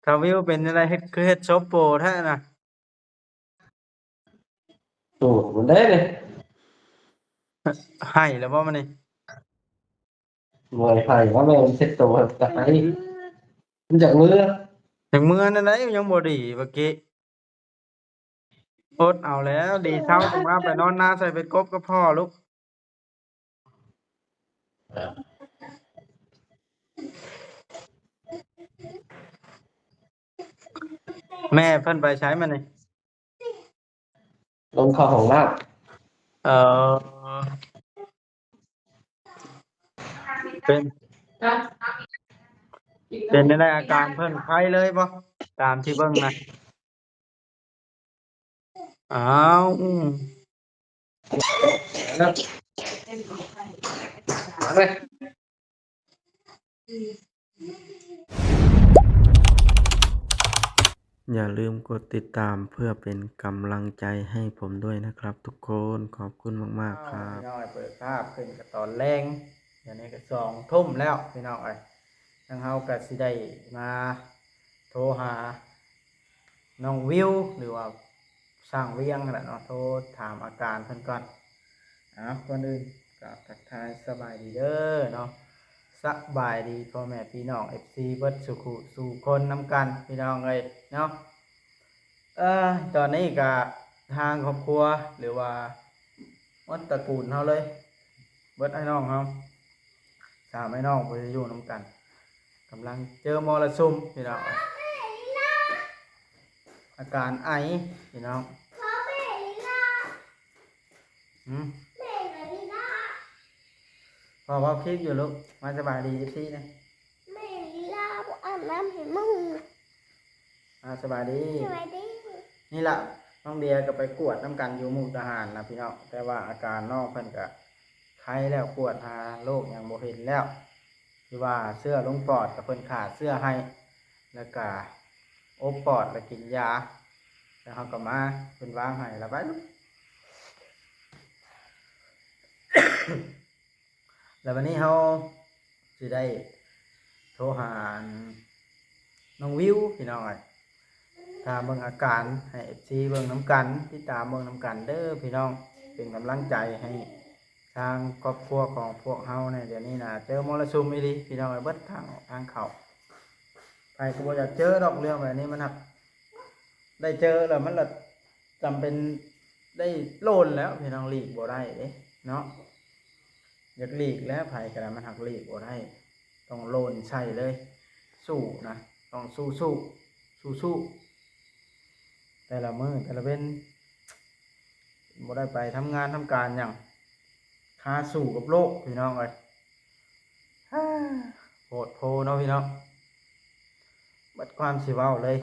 ถ้าวิวเป็นอะไรเฮ็ดคือเฮ็ดโชว์โปรแท้น่ะ Ủa, vấn đề này ให้แล้วบ่มื้อนี้ người phải có mẹ sẽ tổ hợp cái giận mưa ถึงมื้อนั้นได้ยังบ่ดีเมื่อกี้อดเอาแล้วดีเช้าจังมาไปนอนนาใส่เป็ดกบกับพ่อลูกแม่เพิ่นไปใช้มื้อนี้ lông kho hồng lắm เอ่อเป็นเป็นได้อาการเพิ่นไข้เลยบ่ตามที่เบิ่งนะอ้าวđó đây อย่าลืมกดติดตามเพื่อเป็นกำลังใจให้ผมด้วยนะครับทุกคนขอบคุณมากๆครับพี่น้อยเปิดภาพขึ้นกับตอนแรงเดี๋ยวนี้ก็2 ทุ่มแล้วพี่น้องเอ้ยทางเฮาก็สิได้มาโทรหาน้องวิวหรือว่าสร้างเวียงนั่นแหละเนาะโทรถามอาการเพิ่นก่อนก่อนอื่นก็ทักทายสบายดีเด้อเนาะสบายดีพ่อแม่พี่น้อง FC เบิดสุขุสู่คนนำกันพี่น้องเอ้ยเนาะตอนนี้ก็ทางครอบครัวหรือว่าวัดตระกูลเฮาเลยเบิดไอ้น้องเฮา3ไอ้น้องเพิ่นอยู่นำกันกำลังเจอมรสุมพี่น้องอาการไอพี่น้องพอว่าคลิปอยู่ลูกมาสบายดีพี่นะแม่ลีลาบ่อาบน้ำให้มึงสบายดี สวัสดี นี่แหละน้องเดียก็ไปกวดน้ำกันอยู่มุกดาหารนะพี่น้องแต่ว่าอาการน้องเพิ่นก็ไข้แล้วกวดหาโรคยังบ่เห็นแล้วที่ว่าเสื้อลงปอดกับเพิ่นขาดเสื้อให้แล้วก็อบปอดแล้วกินยาแล้วเฮาก็มาเพิ่นวางให้แล้วไปลูก แล้ววันนี้เฮาสิได้โทรหาน้องวิวพี่น้องถามเบิ่งอาการให้ FC เบิ่งน้ำกันติดตามเบิ่งน้ำกันเด้อพี่น้องเป็นกำลังใจให้ทางครอบครัวของพวกเฮาเนี่ยเดี๋ยวนี้น่ะเจอมรสุมอีหลีพี่น้องเบิดทางออกทางเข้าใครก็บ่อยากเจอดอกเรื่องแบบนี้มันหักได้เจอแล้วมันละจำเป็นได้โลนแล้วพี่น้องหลีกบ่ได้เด้เนาะอยากหลีกแล้วไผก็ได้มันหักหลีกบ่ได้ต้องโลนใช่เลยสู้นะต้องสู้แต่ละมื้อแต่ละเว้นบ่ได้ไปทำงานทำการหยังค่าสู้กับโลกพี่น้องเอ้ยโหดโพเนาะพี่น้องบัดความสิเว้าเลย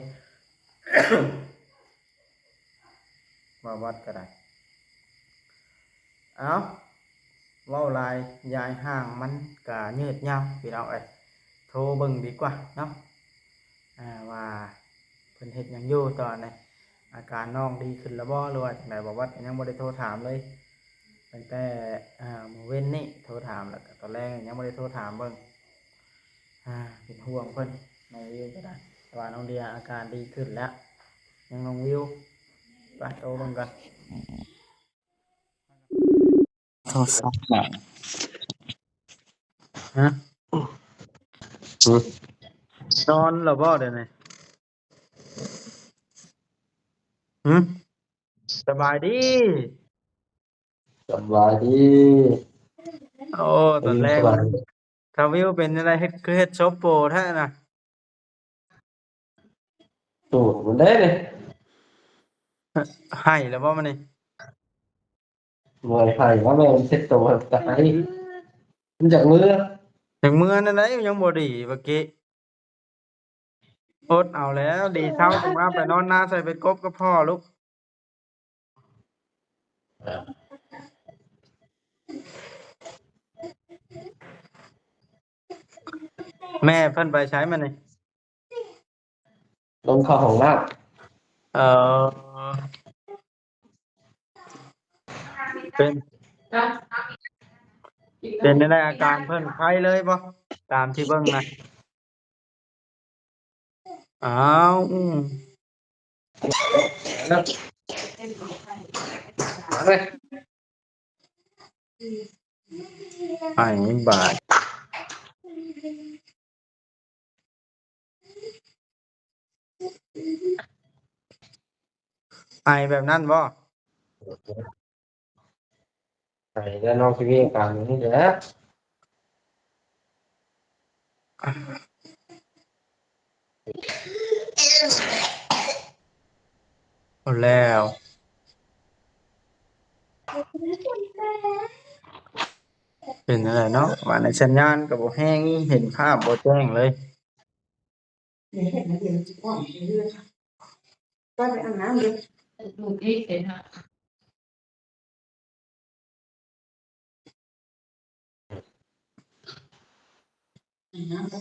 มาวัดก็ได้เอาเว้าลายยายห่างมันก็ยืดยาวพี่น้องเอ้ยโทรเบิ่งดีกว่าเนาะว่าเพิ่นเฮ็ดหยังอยู่ตอนนี้อาการน้องดีขึ้นแล้วบ่หรือว่าจังได๋บ่วัดยังบ่ได้โทรถามเลยตั้งแต่มื้อเว้นนี้โทรถามแล้วก็ตอนแรกยังบ่ได้โทรถามเบิ่งเป็นห่วงเพิ่นน้องวิวก็ได้แต่ว่าน้องเดียอาการดีขึ้นแล้วยังน้องวิวไปโทรเบิ่งกันโทรศัพท์ฮะ นอนแล้วบ่เดี๋ยวนี้สบายดี chọn vài đi โอ้ตอนแรก các bạn ถ้าวิวเป็นอะไรเฮ็ดคือเฮ็ดโชว์โปรแท้น่ะ Ủa, vấn đề này ให้แล้วบ่มื้อนี้ người phải có mẹ sẽ tổ hợp cái giận mưa ถึงมื้อนั้นได้ยังบ่ดีเมื่อกี้อดเอาแล้วดีเช้าจังมาไปนอนนาใส่เป็ดกบกับพ่อลูกแม่เพิ่นไปใช้มื้อนี้ lông kho hồng lắm เอ่อเป็นเป็นได้อาการเพิ่นไข้เลยบ่ตามที่เบิ่งนะ อ้าวแล้วมาเลย ไอ้บาดไอแบบนั้นบ่ ใส่แล้วน้องชีวิตการนี้แหละ หมดแล้วเป็นอะไรเนาะว่าในสัญญาณก็บ่แห้งเห็นภาพบ่แจ้งเลย เดี๋ยวเห็นนะเดี๋ยวจะอ่อนเรื่อยๆก็ไปอาบน้ำเลย ลูกอีกเห็นฮะ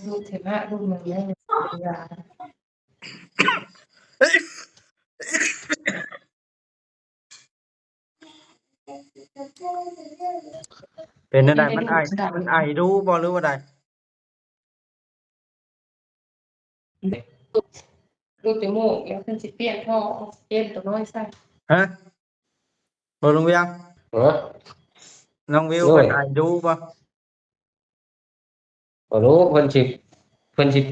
ลูกเห็นฮะลูกมันไม่ได้ยา เป็นอะไรมันไอมันไอดูบ่หรือว่าใด ลูกจมูกแล้วขึ้นสิเปลี่ยนท่อออกซิเจนตัวน้อยใส่ ฮะบ่ลุงเวียง เออ น้องวิว โอ้ย เพิ่นไอดูบ่ บ่รู้เพิ่นสิ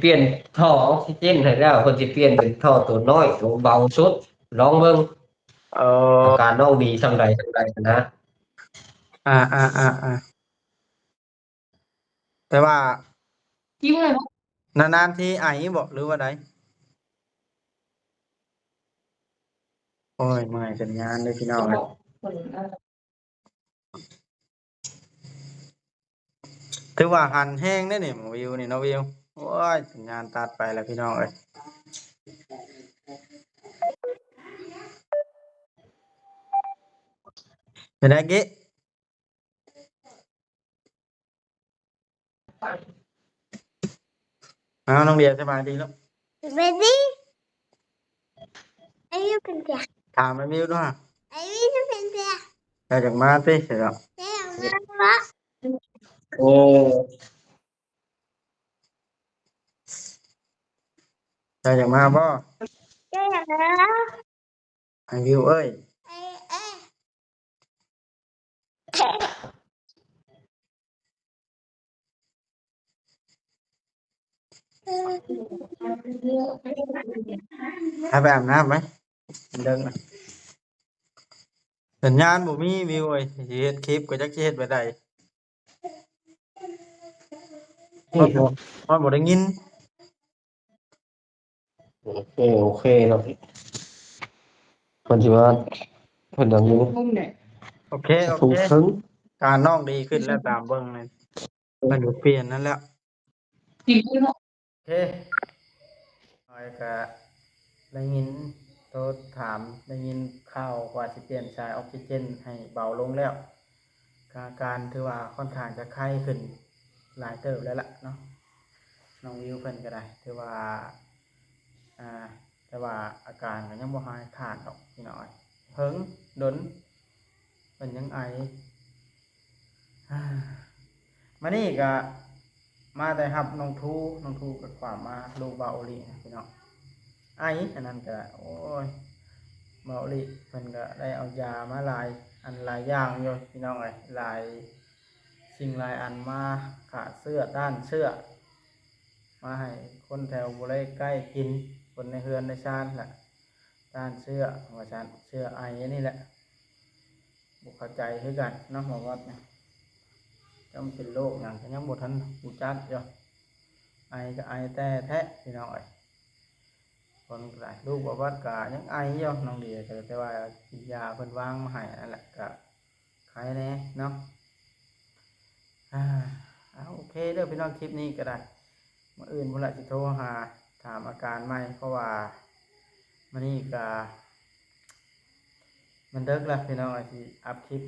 เปลี่ยนท่อออกซิเจนให้แล้วเพิ่นสิเปลี่ยนเป็นท่อตัวน้อยตัวเบาสุดลองเบิ่ง เอ อา อ การน้องดีส่ำใดนะ อ่าแต่ว่า จิ้มเลยว่าน านๆทีไอบ่หรือว่าใดโอ้ยเมื่อยสัญญาณเลยพี่น้อง จะบ เอ้ อย กคนนั้น ถือว่าหันแห้งได้นี่หมอวิวนี่เนาะวิวโอ้ยสัญญาณตัดไปแล้วพี่น้องเอ้ยเป็นไงเก๊อ้าวน้องเบียร์สบายดีแล้ว Ready? Are you content? ถามไอ้วิวด้วย Are you content? ได้จากมาติเสร็จแล้ว Yeah, Mama. โอ้ ได้จากมาบ่ Yeah, Mama. ไอ้วิวเอ้ย Eh. ให้ไปอาบน้ำไหมเดินนะสัญญาณบ่มีวิวเอ้ยสิเฮ็ดคลิปก็จักสิเฮ็ดไปได้ นี่ครับ มันบ่ได้ยิน โอเคเนาะเพิ่นสิว่าเพิ่นยังอยู่ มุมเนี่ย โอเคโอ ถูก เค ถึง การน้องดีขึ้นแล้วตามเบิ่งเลยมันอยู่เปลี่ยนนั่นแหล้ว จิ้มเลยเนาะ โอเคอ้อยก็ได้ยินโทรถามได้ยินข่าวว่าสิเปลี่ยนสายออกซิเจนให้เบาลงแล้วอาการถือว่าค่อนข้างจะไข้ขึ้นหลายเติบแล้วล่ะเนาะน้องวิวเพิ่นก็ได้ถือว่าอ่าแต่ว่าอาการก็ยังบ่หายขาดดอกพี่น้อยเพิ่งดนเพิ่นยังไอ มานี่ก็มาแต่ครับน้องทูกับความมาลูกบาโอลีนะพี่น้องไออันนั้นก็โอ้ยบาโอลีเพิ่นก็ได้เอายามาหลายอันหลายอย่างอยู่พี่น้องเอ้ยหลายสิ่งหลายอันมาขาเสื้อด้านเสื้อมาให้คนแถวบ่ได้ใกล้กินคนในเฮือนในชานแหละด้านเสื้อว่าซั่นเสื้อไอนี่แหละบ่เข้าใจคือกันเนาะหมอวัดเนี่ย จำเป็นโรคอย่างที่ยังบ่ทันรู้จักอยู่ไอก็ไอแต่แท้พี่น้องเอ้ยคนหลายลูกบอกว่าก็ยังไออยู่น้องเดียก็แต่ว่ากินยาเพิ่นวางมาให้นั่นแหละก็ไข้แน่เนาะเอาโอเคเด้อพี่น้องคลิปนี้ก็ได้มื้ออื่นพุ่นละสิโทรหาถามอาการใหม่เพราะว่ามื้อนี้ก็มันดึกแล้วพี่น้องสิอัพคลิป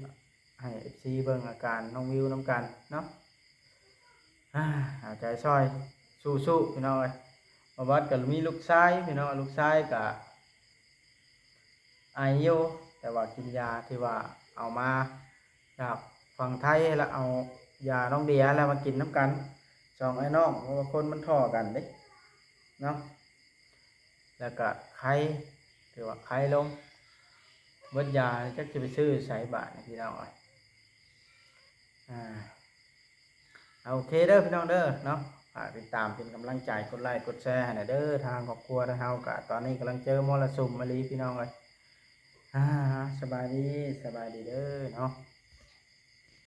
ให้ FC เบิ่งอาการน้องวิวนํกันเนาะเอาใจช่วยสู้ๆพี่น้องเอ้ยบ่วัดก็มีลูกชายพี่น้องลูกชายก็ไออยู่แต่ว่ากินยาที่ว่าเอามาจากฝั่งไทยแล้วเอายาน้องเดียแล้วมากินน้ำกันสองไอ้น้องเพราะว่าคนมันท่อกันเด้เนาะ แล้วก็ไข้ถือว่าไข้ลงเบิดยาจักจะไปซื้อใส่บาทนะพี่น้องเอ้ยเอาโอเคเด้อพี่น้องเด้อเนาะฝากติดตามเป็นกำลังใจกดไลค์กดแชร์ให้หน่อยเด้อทางครอบครัวทางเฮากะตอนนี้กำลังเจอมรสุมมาลีพี่น้องเอ้ยสบายดีเด้อเนาะ